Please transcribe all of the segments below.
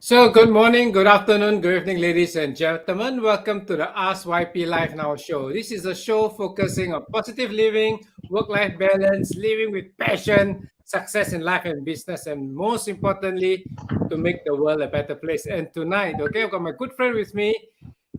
So, good morning, good afternoon, good evening, ladies and gentlemen. Welcome to the Ask YP Live Now show. This is a show focusing on positive living, work-life balance, living with passion, success in life and business, and most importantly, to make the world a better place. And tonight, okay, I've got my good friend with me.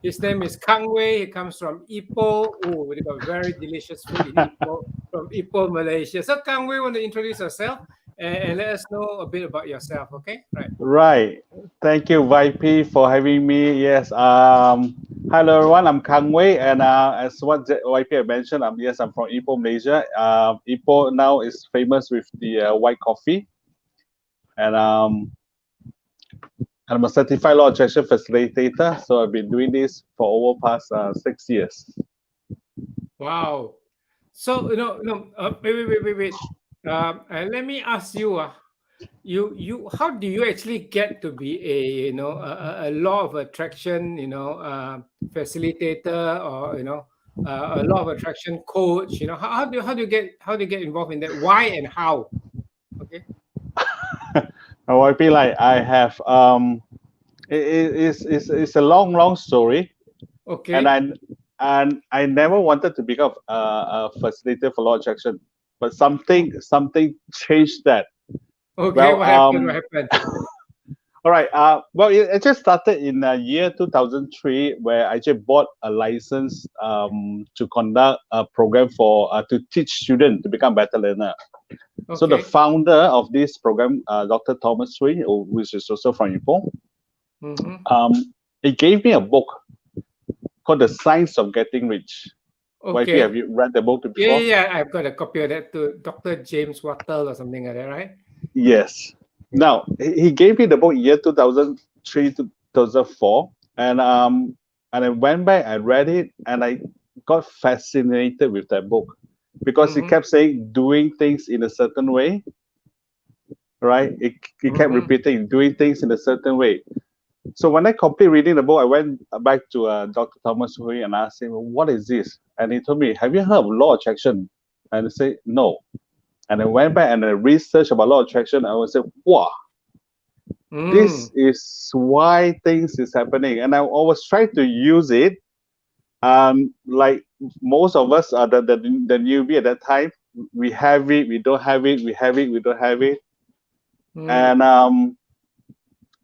His name is Kang Wei. He comes from Ipoh. Oh, we got very delicious food in Ipoh, from Ipoh, Malaysia. So, Kang Wei, want to introduce yourself and let us know a bit about yourself, okay? Right. Right. Thank you, YP, for having me. Yes. Hello, everyone. I'm Kang Wei, and as what YP had mentioned, I'm from Ipoh, Malaysia. Ipoh now is famous with the white coffee, and I'm a certified law attraction facilitator. So I've been doing this for over past 6 years. Wow. So wait. Let me ask you. You how do you actually get to be a law of attraction facilitator, or a law of attraction coach? How do you get involved in that? Why and how? Okay. YP, like I have it's a long story. Okay. And I never wanted to become a facilitator for law attraction, but something changed that. Okay. Well, What happened? All right. Well, it just started in the year 2003, where I just bought a license to conduct a program for to teach students to become better learner. Okay. So the founder of this program, Dr. Thomas Hui, which is also from Ipoh, he gave me a book called The Science of Getting Rich. Okay. Have you read the book before? Yeah. I've got a copy of that to Dr. James Wattle or something like that, right? Yes. Now he gave me the book year 2003 to 2004, and I went back, I read it, and I got fascinated with that book because he kept saying doing things in a certain way, right? He kept repeating doing things in a certain way. So when I completed reading the book, I went back to Dr. Thomas Hui and asked him, "What is this?" And he told me, "Have you heard of law of attraction?" And I said, "No." And I went back and I researched about law of attraction. I was like, wow, this is why things is happening. And I was trying to use it. Like most of us are the newbie at that time. We have it, we don't have it, we have it, we don't have it. And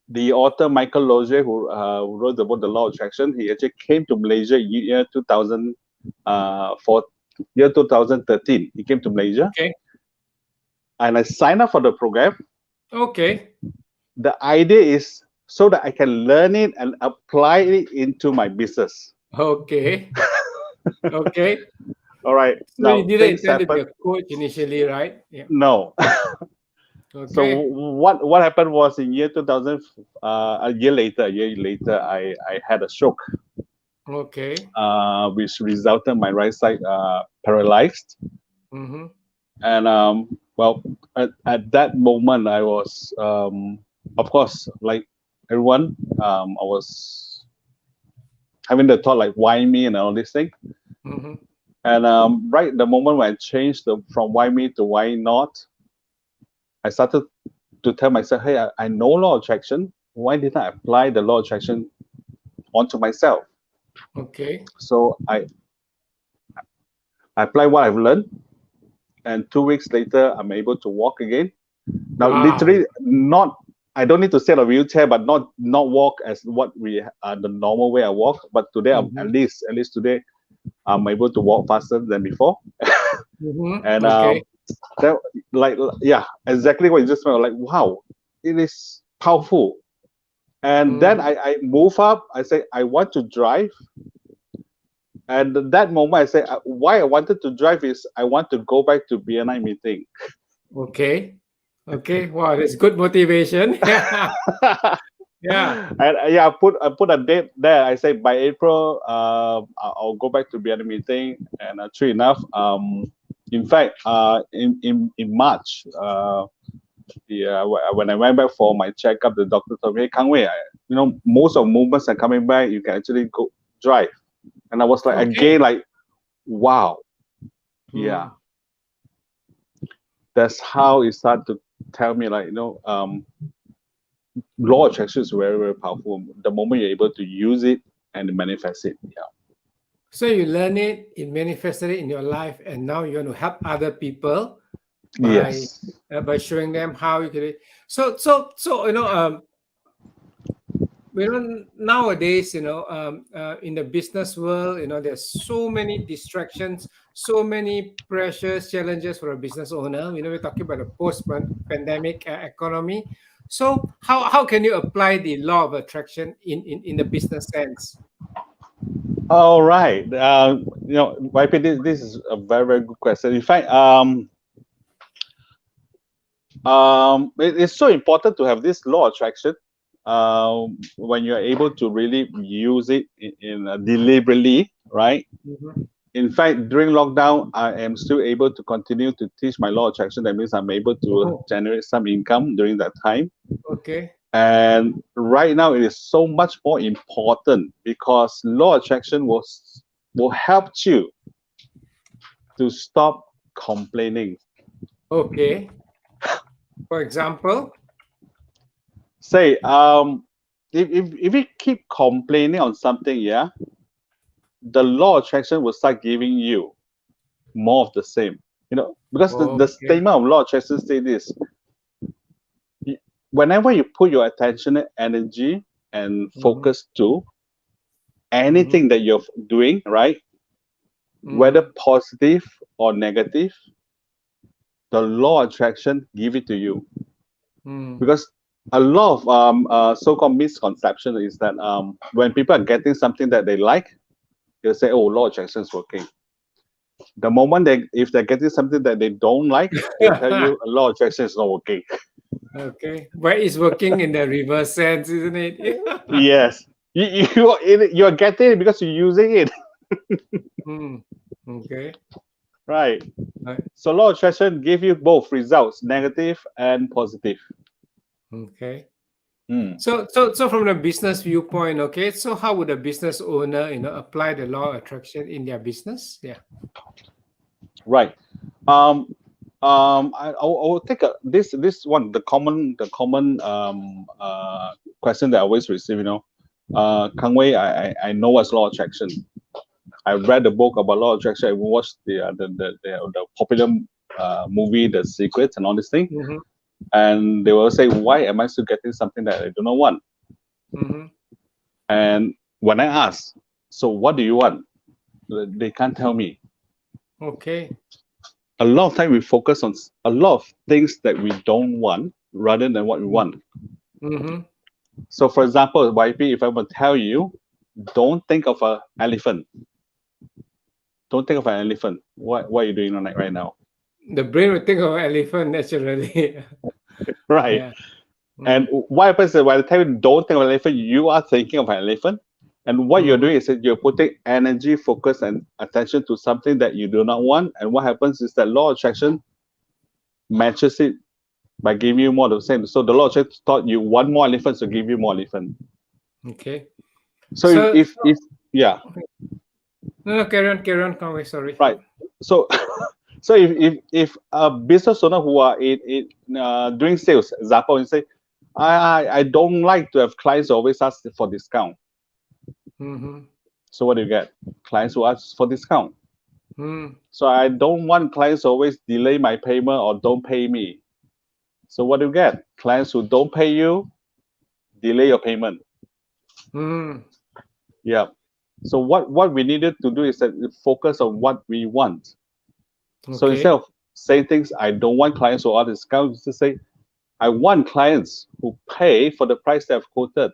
the author Michael Lozier, who wrote about the law of attraction, he actually came to Malaysia year 2013. He came to Malaysia. Okay. And I signed up for the program. Okay. The idea is so that I can learn it and apply it into my business. Okay. Okay. All right. So now you didn't intend to be a coach initially, right? Yeah. No. Okay. So what happened was in year 2000, a year later, I had a stroke. Okay. Which resulted my right side paralyzed. And well, at that moment, I was, of course, like everyone, I was having the thought like, why me and all these things. And right the moment when I changed from why me to why not, I started to tell myself, hey, I know law of attraction. Why didn't I apply the law of attraction onto myself? Okay. So I apply what I've learned, and 2 weeks later, I'm able to walk again. Now, literally, I don't need to sit on a wheelchair, but not walk as what we the normal way I walk. But today, at least today, I'm able to walk faster than before. And that, like, yeah, exactly what you just said. Like, wow, it is powerful. And then I move up. I say I want to drive. And at that moment, I say why I wanted to drive is I want to go back to BNI meeting. Okay. Wow, that's good motivation. Yeah. And yeah, I put a date there. I say by April, I'll go back to Vienna meeting. And true enough, in fact, in March, yeah, when I went back for my checkup, the doctor told me, "Hey, Kang Wei, most of movements are coming back. You can actually go drive." And I was like, Okay. again, like, wow, yeah. Mm. That's how it started to tell me, like, law of attraction is very, very powerful. The moment you're able to use it and manifest it. Yeah. So you learn it, it manifested it in your life, and now you want to help other people by Yes. by showing them how you can. So nowadays, in the business world, there's so many distractions, so many pressures, challenges for a business owner. We're talking about the post-pandemic economy. So how can you apply the law of attraction in the business sense? All right. YP, this is a very, very good question. In fact, it's so important to have this law of attraction when you're able to really use it in deliberately, right? Mhm. In fact, during lockdown, I am still able to continue to teach my law of attraction. That means I'm able to Oh, generate some income during that time. okay. And right now, it is so much more important because law of attraction will help you to stop complaining. Okay. For example, Say, if you keep complaining on something, yeah, the law of attraction will start giving you more of the same. Because the okay. statement of law of attraction say this: whenever you put your attention, energy, and Mm-hmm. focus to Mm-hmm. anything that you're doing, right, whether Mm-hmm. positive or negative, the law of attraction give it to you. Mm. Because a lot of so-called misconception is that when people are getting something that they like, they'll say, "Oh, law of attraction is working." The moment if they're getting something that they don't like, they'll tell you a law of attraction is not working. Okay. But it's working in the reverse sense, isn't it? Yes, you're getting it because you're using it, Mm. Okay. right? Right. So law of attraction give you both results, negative and positive. Okay. Mm, So from the business viewpoint, okay, so how would a business owner, apply the law of attraction in their business? Yeah. right. Um, I will take this one, the common question that I always receive. Kang Wei, I know what's law of attraction. I read the book about law of attraction. I watched the popular movie, The Secret, and all this thing. Mm-hmm. And they will say, why am I still getting something that I do not want? Mm-hmm. And when I ask, so what do you want? They can't tell me. Okay. A lot of time we focus on a lot of things that we don't want rather than what we want. Mm-hmm. So, for example, YP, if I would tell you, don't think of an elephant. Don't think of an elephant. What are you doing right now? The brain will think of elephant naturally. Right. Yeah. And Mm. what happens is by the time you don't think of an elephant, you are thinking of an elephant. And what you're Mm-hmm. doing is that you're putting energy, focus, and attention to something that you do not want. And what happens is that law of attraction matches it by giving you more of the same. So the law of attraction thought you want more elephants to give you more elephant. Okay. So So, if yeah, okay. No, carry on, Conway. Sorry. right. Yeah. So so if a business owner who are doing sales, example, and say, I don't like to have clients always ask for discount. Mm-hmm. So what do you get? Clients who ask for discount. Mm. So I don't want clients always delay my payment or don't pay me. So what do you get? Clients who don't pay you, delay your payment. Mm. Yeah. So what we needed to do is that focus on what we want. So instead Okay. of saying things, I don't want clients who are discounts, just say, I want clients who pay for the price they have quoted.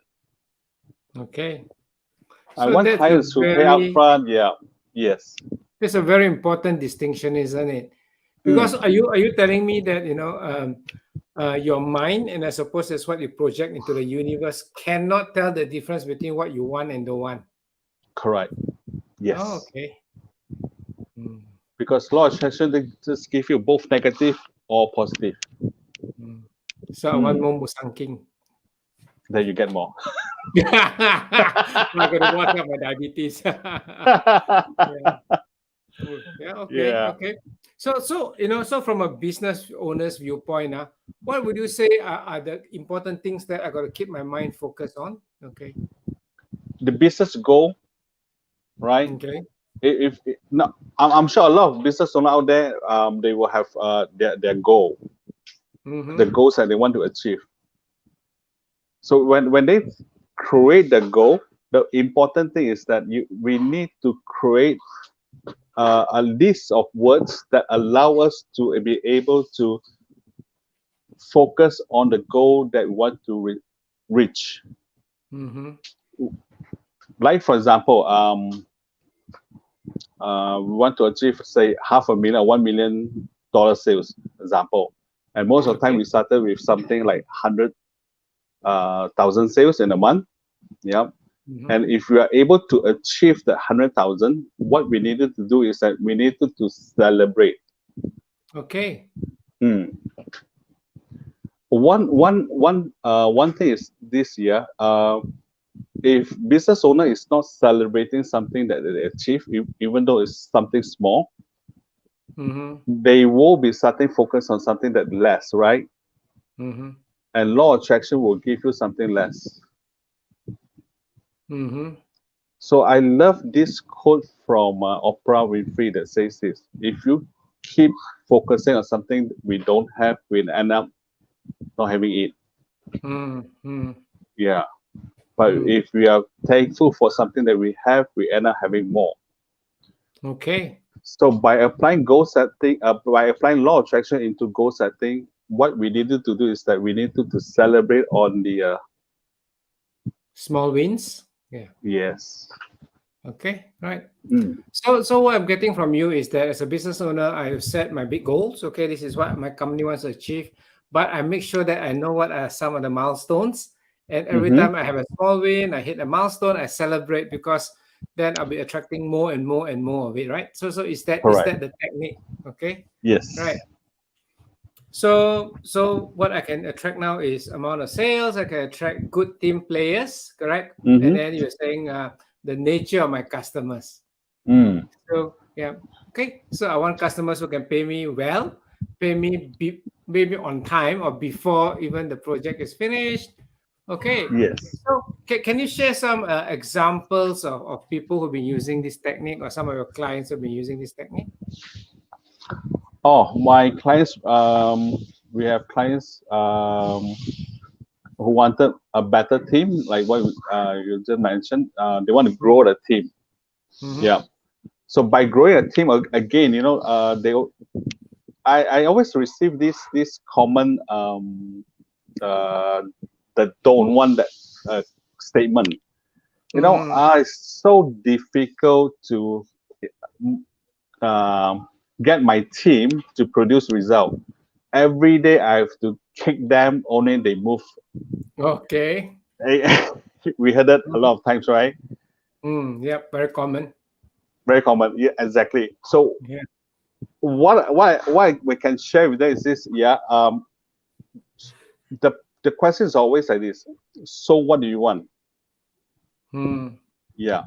Okay. I So want clients who pay upfront. Yeah. Yes. that's a very important distinction, isn't it? Because Mm. are you telling me that your mind, and I suppose that's what you project into the universe, cannot tell the difference between what you want and don't want. Correct. Oh, Yes. okay. Mm, Because law of attraction, they just give you both negative or positive. mm. So I want Mm. more Musang King. Then you get more. I'm going to watch out my diabetes. Yeah. Yeah. Okay. Yeah. Okay. So so from a business owner's viewpoint, what would you say are the important things that I got to keep my mind focused on? Okay. The business goal, right? Okay. If no, I'm sure a lot of business owner out there, they will have their goal, the Mm-hmm. goals that they want to achieve. So when they create the goal, the important thing is that we need to create a list of words that allow us to be able to focus on the goal that we want to reach. Mm-hmm. Like for example, we want to achieve say $500,000 or $1 million sales, example. And most of the time Okay. we started with something like 100,000 sales in a month. Yeah. Mm-hmm. And if we are able to achieve the 100,000, what we needed to do is that we needed to celebrate. Okay. Hmm. One thing is this year, if business owner is not celebrating something that they achieve, even though it's something small, Mm-hmm. they will be starting focus on something that less, right? Mm-hmm. And law of attraction will give you something less. Mm-hmm. So I love this quote from Oprah Winfrey that says this: if you keep focusing on something we don't have, we'll end up not having it. Mm-hmm. Yeah. But if we are thankful for something that we have, we end up having more. Okay. So by applying goal setting, by applying law of attraction into goal setting, what we needed to do is that we needed to celebrate on the Small wins. Yeah. yes. Okay. Right. Mm. So what I'm getting from you is that as a business owner, I have set my big goals. Okay, this is what my company wants to achieve, but I make sure that I know what are some of the milestones. And every Mm-hmm. time I have a small win, I hit a milestone, I celebrate because then I'll be attracting more and more and more of it, right? So is Correct. that the technique? Okay, right. Yes. So what I can attract now is amount of sales. I can attract good team players, correct? And Mm-hmm. then you're saying the nature of my customers. Mm. So yeah, okay. So I want customers who can pay me well, pay me maybe on time or before even the project is finished. Okay. Yes. So can you share some examples of people who've been using this technique or some of your clients who've been using this technique? Oh, my clients. We have clients who wanted a better team, like what you just mentioned. They want to grow the team. Mm-hmm. Yeah. So by growing a team again, I always receive this common uh, the don't want that statement. Mm-hmm. It's so difficult to get my team to produce result. Every day I have to kick them, only they move. Okay. We heard that a lot of times, right? Yep. Very common. Very common. Yeah, exactly. So Yeah. what we can share with them is this. Yeah. The question is always like this. So what do you want? Mm. Yeah.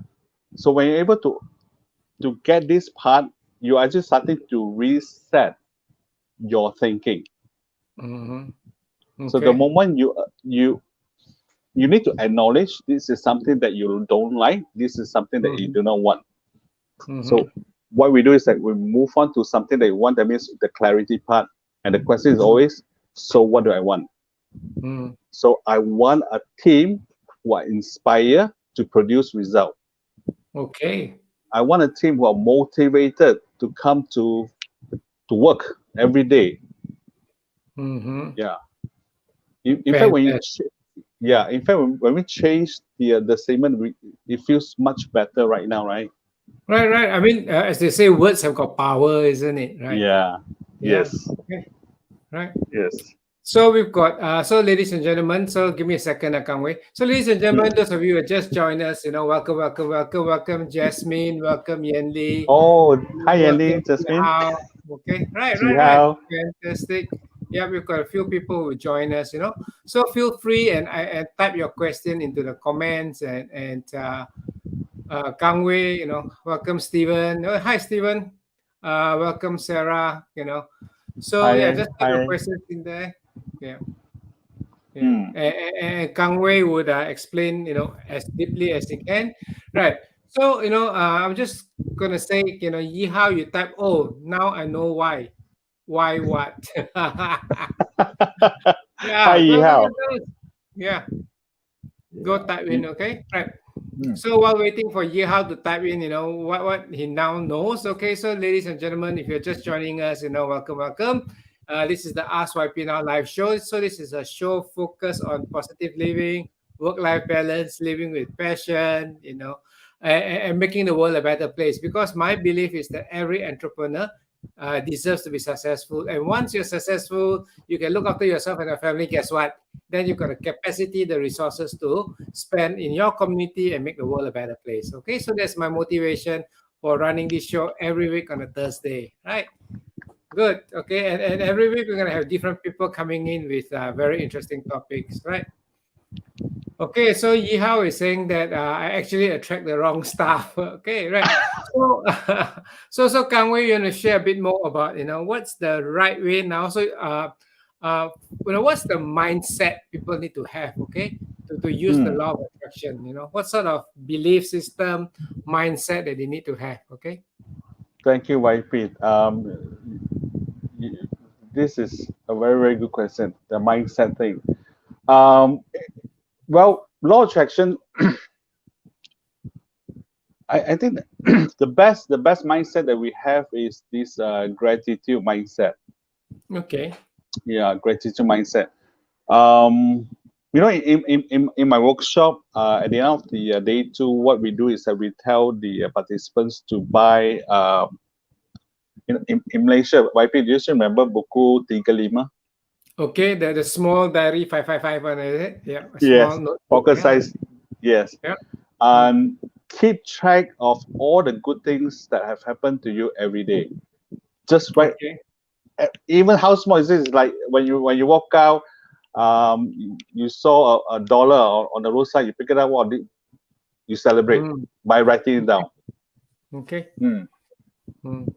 So when you're able to get this part, you are just starting to reset your thinking. Mm-hmm. So the Okay. moment you need to acknowledge this is something that you don't like, this is something that you Mm-hmm. do not want. Mm-hmm. So what we do is that we move on to something that you want. That means the clarity part. And the question is always, so what do I want? Mm. So I want a team who are inspired to produce result. Okay. I want a team who are motivated to come to work every day. Mm-hmm. Yeah. In fact, Fantastic. Yeah. in fact, when we change the statement, it feels much better right now, right? Right, right. I mean, as they say, words have got power, isn't it? Right. Yeah. Yeah. Yes. Okay. Right. Yes. So we've got, so ladies and gentlemen, so give me a second, Kang Wei. So ladies and gentlemen, those of you who just joined us, welcome, welcome, welcome, welcome, Jasmine, welcome, Yen Li, Oh, hi welcome, Andy, Jasmine. Hao. Okay, right, See right, right. how? Fantastic. Yeah, we've got a few people who join us, So feel free and type your question into the comments and Kang Wei, welcome Stephen. Oh, hi Stephen. Welcome Sarah, So yeah, Hi, just type your hi. questions in there. Yeah. Yeah, Hmm. and Kang Wei would explain, as deeply as he can. Right. So, I'm just gonna say, Yi Hao, you type, oh, now I know why. Why what? Hi, Yeah, Yi go Hao. ahead, guys. Yeah, go Yeah. type in, okay? Right. Hmm. So while waiting for Yihao to type in, what he now knows. Okay, so ladies and gentlemen, if you're just joining us, welcome, welcome. This is the Ask YP Now live show. So this is a show focused on positive living, work-life balance, living with passion, and making the world a better place. Because my belief is that every entrepreneur deserves to be successful. And once you're successful, you can look after yourself and your family. Guess what? Then you've got the capacity, the resources to spend in your community and make the world a better place. Okay, so that's my motivation for running this show every week on a Thursday, right? Good. Okay, and every week we're gonna have different people coming in with very interesting topics, right? Okay, so Yihao is saying that I actually attract the wrong staff. Okay, right. So, so Kang Wei, you want to share a bit more about what's the right way now? So, uh, what's the mindset people need to have? Okay, to use the Hmm. law of attraction. What sort of belief system, mindset that they need to have? Okay. Thank you, YP. Y- this is a very, very good question. The mindset thing. Um, well, law of attraction. I think the best mindset that we have is this gratitude mindset. Okay. Yeah, gratitude mindset. Um, in my workshop, at the end of the day two, what we do is that we tell the participants to buy. In Malaysia, YP, do you still remember buku 35? Okay. The small diary 555 one, is it? Yeah. A small Yes, notebook. pocket Yeah. size. Yes, Yeah. Mm. and keep track of all the good things that have happened to you every day. Just write, Okay. even how small is this? Like when you walk out, you saw a dollar on the roadside, you pick it up, you celebrate Mm. by writing it Okay. down. Okay. Hmm. Mm.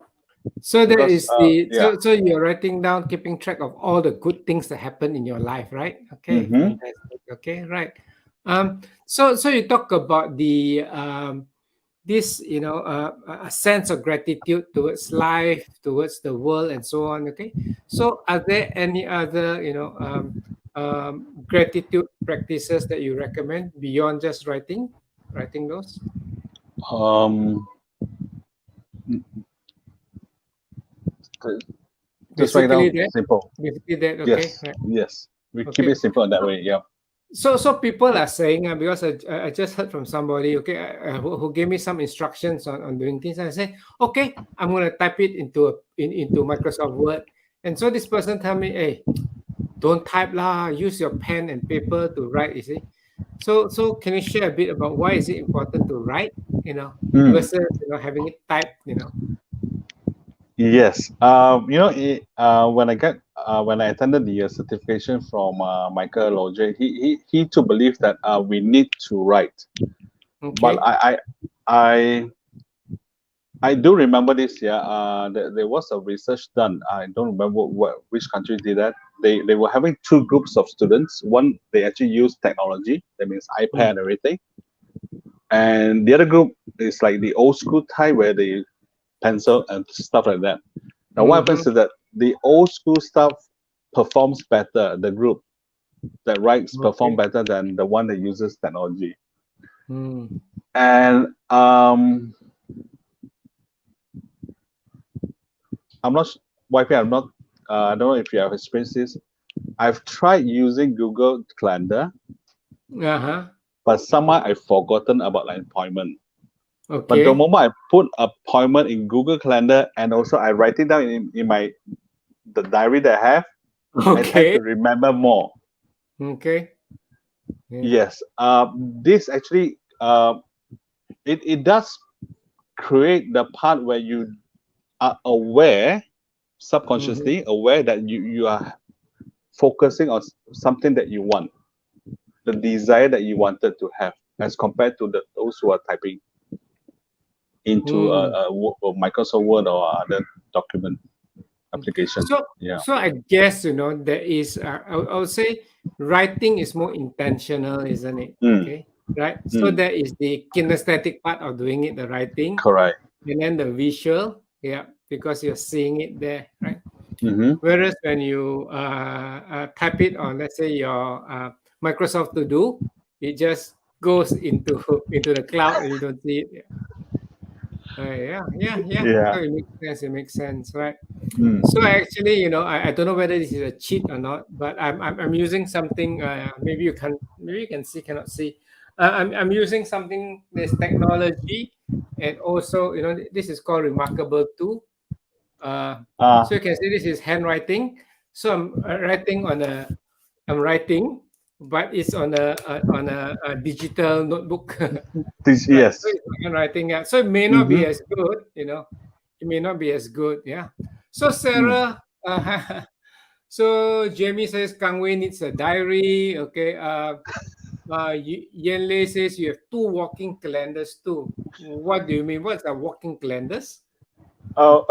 So that Because is the yeah. so you're writing down, keeping track of all the good things that happen in your life, right? Okay, Mm-hmm. fantastic. Okay, right. So you talk about the this a sense of gratitude towards life, towards the world, and so on. Okay, so are there any other gratitude practices that you recommend beyond just writing those? Um, just write Basically down that. simple. Basically that. Okay, Yes, right. yes. We keep Okay. it simple in that So, way. Yeah. so people are saying, because I just heard from somebody, okay, who gave me some instructions on doing things. And I said, okay, I'm going to type it into Microsoft Word. And so this person tell me, hey, don't type lah, use your pen and paper to write, you see. So can you share a bit about why is it important to write, Mm. versus, having it typed. Yes. When I attended the certification from Michael Loje, he too believed that we need to write. But Okay. I do remember this. Yeah. There was a research done. I don't remember which country did that. They were having two groups of students. One, they actually use technology. That means iPad Mm. and everything. And the other group is like the old school type where they pencil and stuff like that. Now, what Mm-hmm. happens is that the old school stuff performs better. The group that writes perform Okay. better than the one that uses technology. Mm. And I'm not YP. I'm not. I don't know if you have experienced this. I've tried using Google Calendar, Uh-huh. but somehow I've forgotten about an appointment. But the Okay. moment I put appointment in Google Calendar and also I write it down in my the diary that I have, I tend Okay. to remember more. Okay. Yeah. Yes. This actually it does create the part where you are aware, Mhm. subconsciously aware that you are focusing on something that you want, the desire that you wanted to have, as compared to those who are typing into Mm. a Microsoft Word or other document application. So, Yeah. so I guess there is. I would say writing is more intentional, isn't it? Mm, Okay, right. So mm, there is the kinesthetic part of doing it, the writing, correct. and then the visual. Yeah, because you're seeing it there, right? Mm-hmm. Whereas when you type it on, let's say your Microsoft To Do, it just goes into into the cloud and you don't see it. Yeah, yeah, yeah. Yeah. So it makes sense. It makes sense, right? Mm. So actually, I don't know whether this is a cheat or not, but I'm using something. Maybe you can see, cannot see. I'm using something. This technology, and also this is called Remarkable Too. Uh, So you can see this is handwriting. So I'm writing, but it's on a digital notebook. this, Right. So yes. it's not handwriting. Yeah. So it may not be Mm-hmm. as good. It may not be as good. Yeah. So Mm. Sarah, so Jamie says Kang Wei needs a diary. Okay. Yen Lei says you have two walking calendars too. What do you mean? What's a walking calendars? Oh,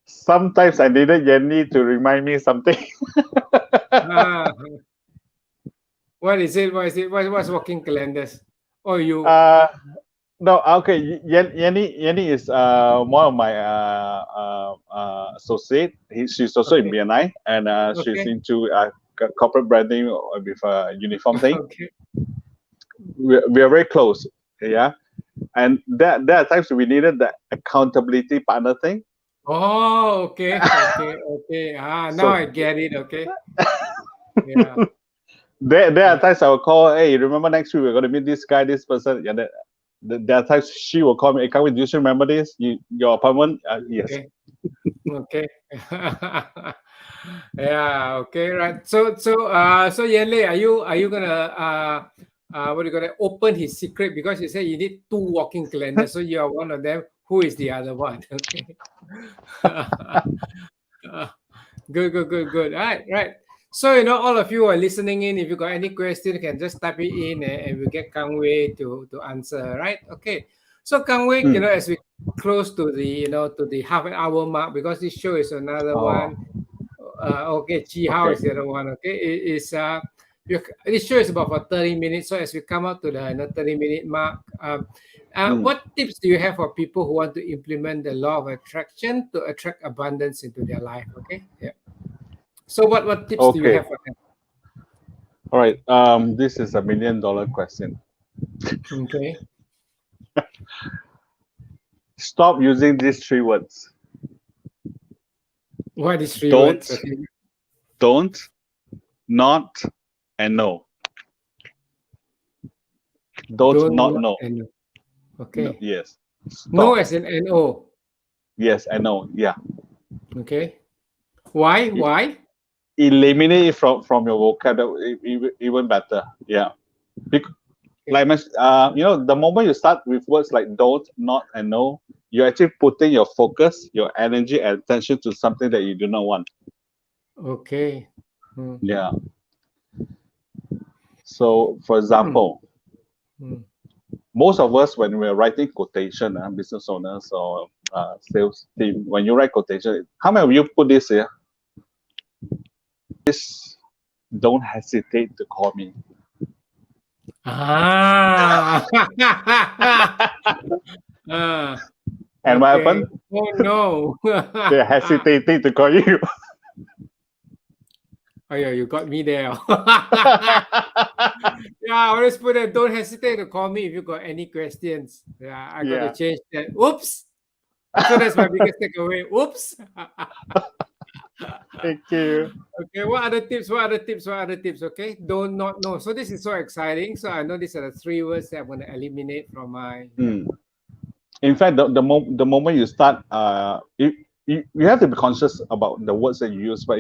sometimes I needed Yenny to remind me something. Ah, what is it? What is it? What's walking calendars? Oh, you uh, no, okay. Yenny is one of my associate. She's also in okay? BNI, and she's Okay. into corporate branding with a uniform thing. Okay. We are very close. Yeah, and there are times we needed the accountability partner thing. Oh, okay. Okay. Okay. Now So I get it. Okay. Yeah. there are Yeah. times I will call, hey, remember next week we're going to meet this guy, this person. Yeah, there are times she will call me, hey, can we, do you still remember this? Your appointment? Yes. Okay. Okay. Yeah. Okay. Right. So Yanlei, are you gonna what are you gonna open his secret because you say you need two walking calendars, so you are one of them. Who is the other one? Okay. Good, good, good, good. All right, right. So, all of you are listening in. If you got any question, you can just type it in and we'll get Kang Wei to answer, right? Okay. So, Kang Wei, Mm. as we close to the half an hour mark, because this show is another Oh. one. Okay, Chi Hao Okay. is the other one. Okay, this show is about for 30 minutes. So, as we come up to the 30-minute mark, Mm. what tips do you have for people who want to implement the law of attraction to attract abundance into their life? Okay. Yeah. So what tips do you Okay. have for them? All right. This is $1 million question. Okay. Stop using these three words. What is three Don't, words? Okay. don't, not, and no. Don't, Don't, not, not, no. and no. No. Okay. Yes. No Stop. as in no. Yes, I know. Yeah. Okay. Why? E- Why? Eliminate it from your vocabulary. Even better. Yeah. Bec- Okay. like the moment you start with words like don't, not, and no, you're actually putting your focus, your energy, and attention to something that you do not want. Okay. Hmm. Yeah. So, for Hmm. example, Hmm. most of us, when we're writing quotation, business owners or sales team, when you write quotation, how many of you put this here? This, don't hesitate to call me. Ah. Ah. And what Okay. happened? Oh no. They're hesitating to call you. Oh yeah, you got me there. Yeah, I always put it. Don't hesitate to call me if you got any questions. Yeah, I got to Yeah. change that. Oops. So that's my biggest takeaway. Oops. Thank you. Okay, what other tips? What other tips? What other tips? Okay, don't not know. So this is so exciting. So I know these are the three words that I'm going to eliminate from my. Yeah. Mm. In fact, the moment you start, you have to be conscious about the words that you use. But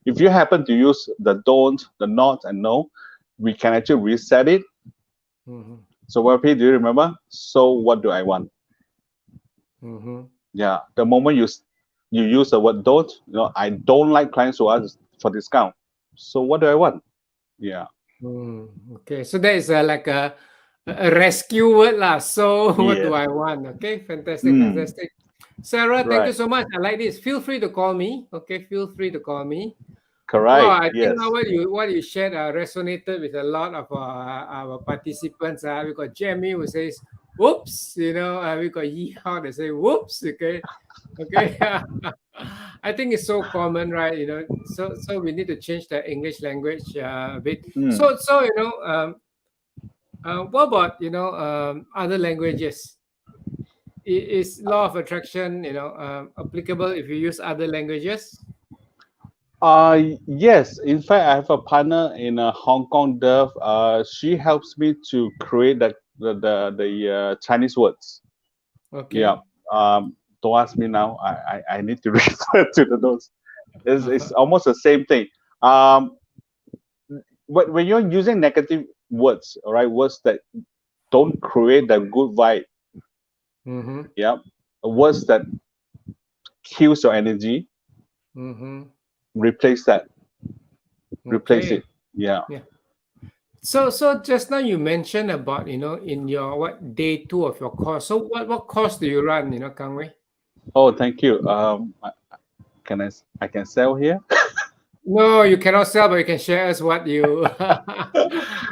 if you happen to use the don't, the not, and no, we can actually reset it. Mm-hmm. So YP, do you remember? So what do I want? Mm-hmm. Yeah, the moment you use the word don't, I don't like clients who ask for discount. So what do I want? Yeah. Okay, so that is like a rescue word lah. So what do Yes. I want? Okay, fantastic, Mm, fantastic. Sarah, thank you right. so much. I like this. Feel free to call me. Okay, feel free to call me. Well, Correct. I think Yes. what you shared resonated with a lot of our participants. We got Jamie who says, "Whoops," we got Yeehaw that say, "Whoops." Okay, okay. I think it's so common, right? So we need to change the English language a bit. Mm. What about other languages? Is law of attraction applicable if you use other languages? Yes. In fact, I have a partner in Hong Kong, Dev. She helps me to create the Chinese words. Yeah. Okay. Don't ask me now. I need to refer to the notes. It's Uh-huh. almost the same thing. Um, when you're using negative words, all right, words that don't create the good vibe, Mm-hmm. yeah, words that kills your energy, Mm-hmm. replace that, replace Okay. it. Yeah. Yeah. So just now you mentioned about in your day two of your course. So what course do you run? Kang Wei? Oh, thank you. Can I can sell here? No, you cannot sell, but you can share us what you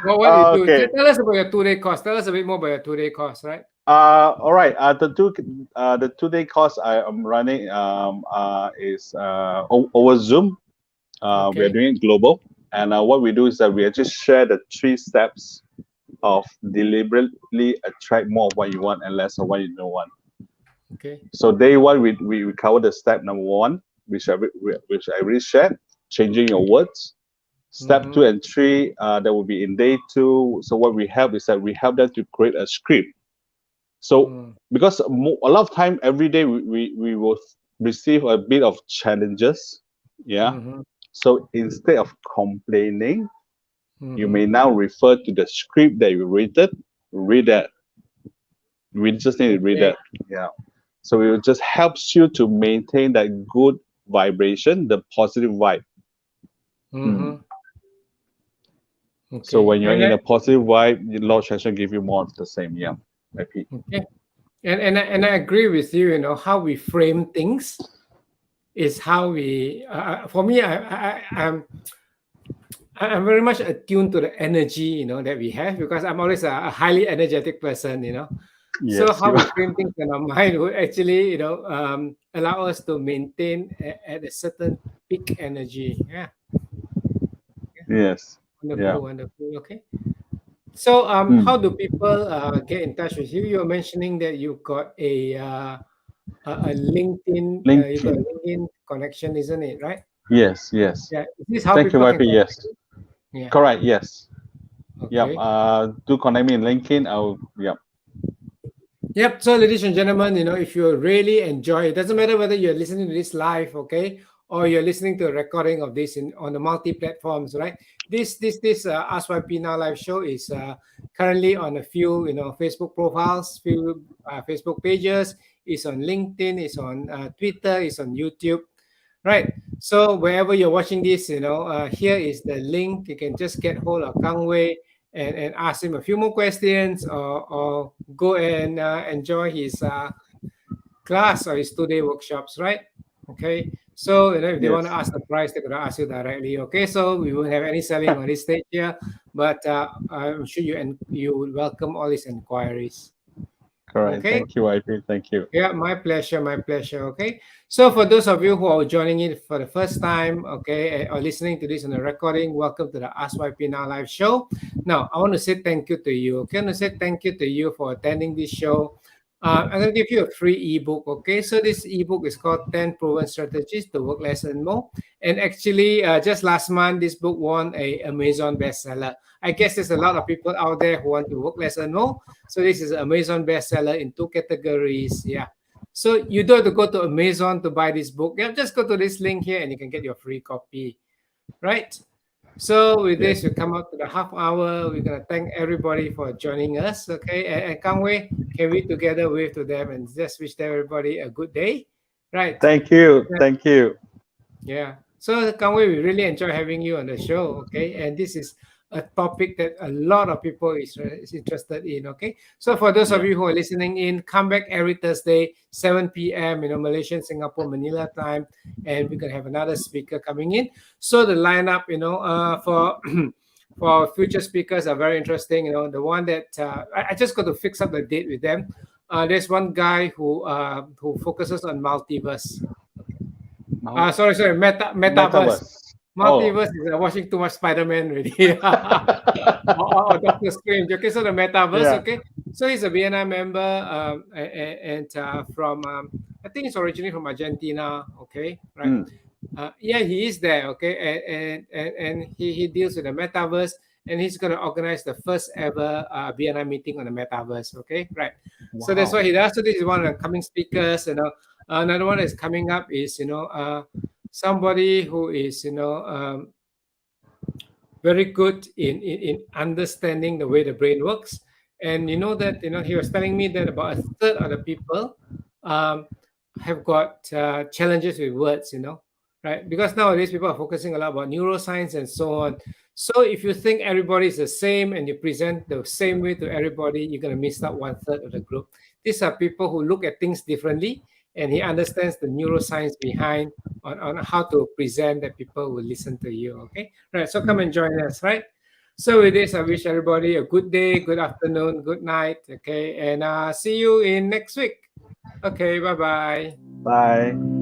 what you do. Okay. Tell us about your 2 day course. Tell us a bit more about your 2 day course, right? All right. The 2 day course I am running is over Zoom. We are Okay. doing it global, and what we do is that we actually share the 3 steps of deliberately attract more of what you want and less of what you don't want. Okay. So day one, we cover the step number one, which I already shared, changing your words. Step Mm-hmm. two and three, that will be in day two. So what we help is that we help them to create a script. So Mm. because a lot of time every day we will receive a bit of challenges, yeah. Mm-hmm. So instead of complaining, you Mm-hmm. may now refer to the script that you read that. We just need to read Okay. that. Yeah. So it just helps you to maintain that good vibration, the positive vibe. Mm. Mm-hmm. So Okay. when you're in a positive vibe, the law of attraction give you more of the same. Yeah. Repeat. Okay. And I agree with you. How we frame things is how we. For me, I'm very much attuned to the energy that we have because I'm always a highly energetic person. So Yes, how you we are. frame things in our mind will actually allow us to maintain at a certain peak energy. Yeah. Yeah. Yes. Yeah. Wonderful. Wonderful. Okay. So, how Mm. do people get in touch with you? You're mentioning that you got a LinkedIn, you got a LinkedIn. LinkedIn connection, isn't it? Right? Yes, yes. Yeah. Is this how Thank you, people can YP. contact Yes. you? Yeah. Correct. Yes. Yep. Okay. Do connect me in LinkedIn. I'll. Yep. Yep. So, ladies and gentlemen, if you really enjoy it, doesn't matter whether you're listening to this live, okay, or you're listening to a recording of this on the multi platforms, right? This Ask YP Now live show is currently on a few Facebook profiles, few Facebook pages. It's on LinkedIn. It's on Twitter. It's on YouTube. Right. So wherever you're watching this, here is the link. You can just get hold of Kang Wei and ask him a few more questions or go and enjoy his class or his 2 day workshops, right? Okay. So if they want to Yes. ask the price, they're gonna ask you directly. Okay. So we won't have any selling on this stage here, but I'm sure you will welcome all these inquiries. Correct. Okay. Thank you, YP. Thank you. Yeah, my pleasure, my pleasure. Okay. So for those of you who are joining in for the first time, okay, or listening to this on the recording, welcome to the Ask YP Now live show. Now, I want to say thank you to you. Okay, I want to say thank you to you for attending this show. I'm going to give you a free ebook. Okay, so this ebook is called 10 Proven Strategies to Work Less and More. And actually, just last month, this book won a Amazon bestseller. I guess there's a lot of people out there who want to work less and more. So this is an Amazon bestseller in 2 categories. Yeah. So you don't have to go to Amazon to buy this book. Yeah, just go to this link here and you can get your free copy, right? So with this, we come up to the half hour. We're gonna thank everybody for joining us. Okay, and Kang Wei, can we together wave to them and just wish everybody a good day, right? Thank you. Thank you. Yeah. So Kang Wei, we really enjoy having you on the show. Okay, and this is a topic that a lot of people is interested in. Okay, so for those of you who are listening in, come back every Thursday, 7 p.m. Malaysian, Singapore, Manila time, and we're gonna have another speaker coming in. So the lineup, for for future speakers are very interesting. The one that I just got to fix up the date with them. There's one guy who focuses on multiverse. Sorry, metaverse. Multiverse is watching too much Spider-Man already. or Doctor Strange. Okay, so the metaverse. Okay, so he's a BNI member, and from I think he's originally from Argentina. Okay, right. He is there. Okay, and he deals with the metaverse, and he's going to organize the first ever BNI meeting on the metaverse. Okay, right. Wow. So that's what he does. So this is one of the coming speakers. Another one that's coming up is somebody who is very good in understanding the way the brain works. And he was telling me that about a third of the people have got challenges with words, right? Because nowadays people are focusing a lot about neuroscience and so on. So if you think everybody is the same and you present the same way to everybody, you're going to miss out one third of the group. These are people who look at things differently, and he understands the neuroscience behind on how to present that people will listen to you. Okay, right. So come and join us, right? So with this, I wish everybody a good day, good afternoon, good night. Okay, and see you in next week. Okay, bye-bye. Bye.